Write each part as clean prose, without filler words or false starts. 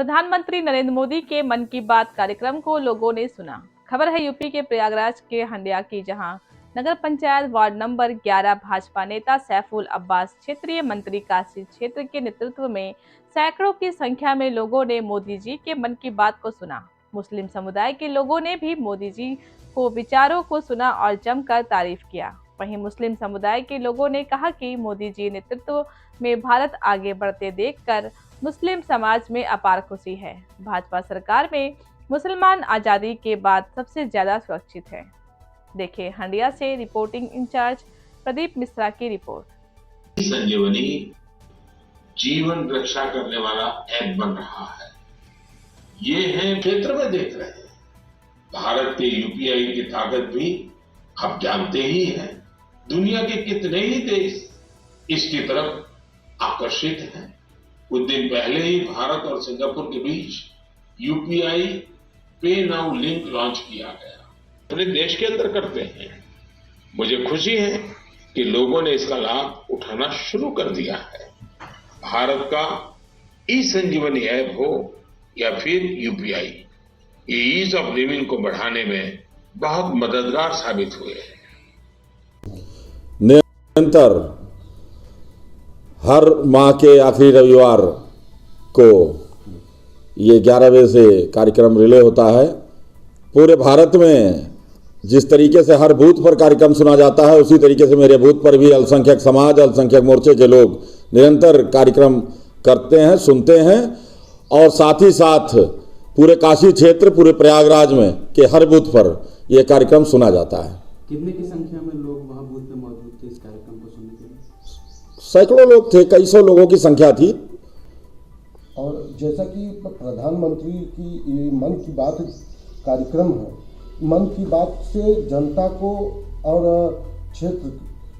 प्रधानमंत्री नरेंद्र मोदी के मन की बात कार्यक्रम को लोगों ने सुना। खबर है यूपी के प्रयागराज के हंडिया की, जहां नगर पंचायत वार्ड नंबर 11 भाजपा नेता सैफुल अब्बास, क्षेत्रीय मंत्री काशी क्षेत्र के नेतृत्व में सैकड़ों की संख्या में लोगों ने मोदी जी के मन की बात को सुना। मुस्लिम समुदाय के लोगों ने भी मोदी जी को विचारों को सुना और जमकर तारीफ किया। वहीं मुस्लिम समुदाय के लोगों ने कहा कि मोदी जी नेतृत्व में भारत आगे बढ़ते देखकर मुस्लिम समाज में अपार खुशी है। भाजपा सरकार में मुसलमान आजादी के बाद सबसे ज्यादा सुरक्षित है। देखिए हंडिया से रिपोर्टिंग इंचार्ज प्रदीप मिश्रा की रिपोर्ट। संजीवनी जीवन रक्षा करने वाला ऐप बन रहा है। ये है क्षेत्र में देख रहे हैं। भारत के यूपीआई की ताकत भी आप जानते ही हैं। दुनिया के कितने ही देश इसकी तरफ आकर्षित हैं। कुछ दिन पहले ही भारत और सिंगापुर के बीच यूपीआई पे नाउ लिंक लॉन्च किया गया। अपने देश के अंदर करते हैं। मुझे खुशी है कि लोगों ने इसका लाभ उठाना शुरू कर दिया है। भारत का ई संजीवनी ऐप हो या फिर यूपीआई, ये ईज ऑफ लिविंग को बढ़ाने में बहुत मददगार साबित हुए हैं। निरंतर हर माह के आखिरी रविवार को ये 11 बजे से कार्यक्रम रिले होता है। पूरे भारत में जिस तरीके से हर बूथ पर कार्यक्रम सुना जाता है, उसी तरीके से मेरे बूथ पर भी अल्पसंख्यक समाज, अल्पसंख्यक मोर्चे के लोग निरंतर कार्यक्रम करते हैं, सुनते हैं और साथ ही साथ पूरे काशी क्षेत्र, पूरे प्रयागराज में के हर बूथ पर यह कार्यक्रम सुना जाता है। कितने की संख्या में लोग वहां बूथ पे मौजूद थे इस कार्यक्रम को सुनने के लिए? सैकड़ों लोग थे, कई सौ लोगों की संख्या थी। और जैसा कि प्रधानमंत्री की ये मन की बात कार्यक्रम है, मन की बात से जनता को और क्षेत्र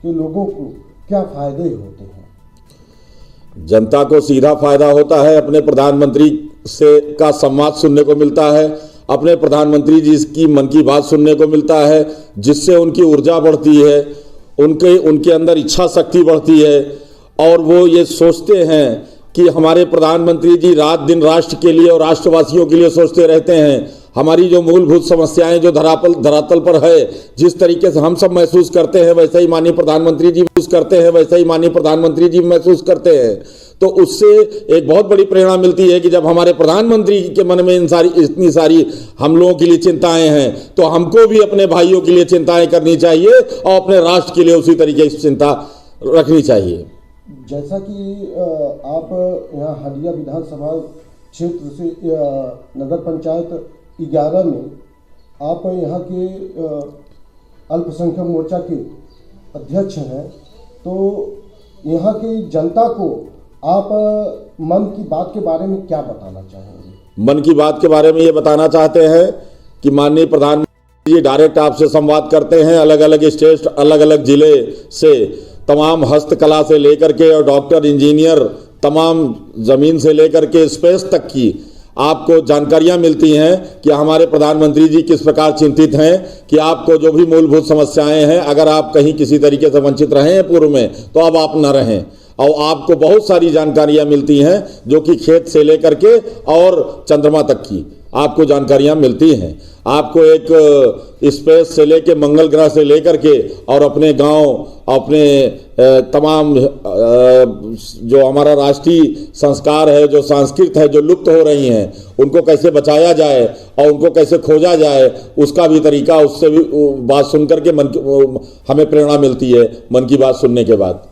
के लोगों को क्या फायदे होते हैं? जनता को सीधा फायदा होता है। अपने प्रधानमंत्री से का संवाद सुनने को मिलता है, अपने प्रधानमंत्री जी की मन की बात सुनने को मिलता है, जिससे उनकी ऊर्जा बढ़ती है, उनके अंदर इच्छा शक्ति बढ़ती है और वो ये सोचते हैं कि हमारे प्रधानमंत्री जी रात दिन राष्ट्र के लिए और राष्ट्रवासियों के लिए सोचते रहते हैं। हमारी जो मूलभूत समस्याएं जो धरातल पर है, जिस तरीके से हम सब महसूस करते हैं, वैसे ही माननीय प्रधानमंत्री जी महसूस करते हैं, वैसे ही माननीय प्रधानमंत्री जी महसूस करते हैं। तो उससे एक बहुत बड़ी प्रेरणा मिलती है कि जब हमारे प्रधानमंत्री के मन में इतनी सारी हम लोगों के लिए चिंताएं हैं, तो हमको भी अपने भाइयों के लिए चिंताएं करनी चाहिए और अपने राष्ट्र के लिए उसी तरीके की चिंता रखनी चाहिए। जैसा कि आप यहाँ हंडिया विधानसभा क्षेत्र से नगर पंचायत 11 में आप यहाँ के अल्पसंख्यक मोर्चा के अध्यक्ष हैं, तो यहाँ की जनता को आप मन की बात के बारे में क्या बताना चाहेंगे? मन की बात के बारे में ये बताना चाहते हैं कि माननीय प्रधानमंत्री जी डायरेक्ट आपसे संवाद करते हैं। अलग अलग स्टेट, अलग अलग जिले से तमाम हस्तकला से लेकर के और डॉक्टर, इंजीनियर, तमाम ज़मीन से लेकर के स्पेस तक की आपको जानकारियां मिलती हैं कि हमारे प्रधानमंत्री जी किस प्रकार चिंतित हैं कि आपको जो भी मूलभूत समस्याएं हैं, अगर आप कहीं किसी तरीके से वंचित रहे हैं पूर्व में, तो अब आप न रहें। और आपको बहुत सारी जानकारियां मिलती हैं जो कि खेत से लेकर के और चंद्रमा तक की आपको जानकारियां मिलती हैं। आपको एक स्पेस से लेकर मंगल ग्रह से लेकर के और अपने गांव, अपने तमाम जो हमारा राष्ट्रीय संस्कार है, जो संस्कृत है, जो लुप्त हो रही हैं, उनको कैसे बचाया जाए और उनको कैसे खोजा जाए, उसका भी तरीका, उससे भी बात सुनकर के हमें प्रेरणा मिलती है मन की बात सुनने के बाद।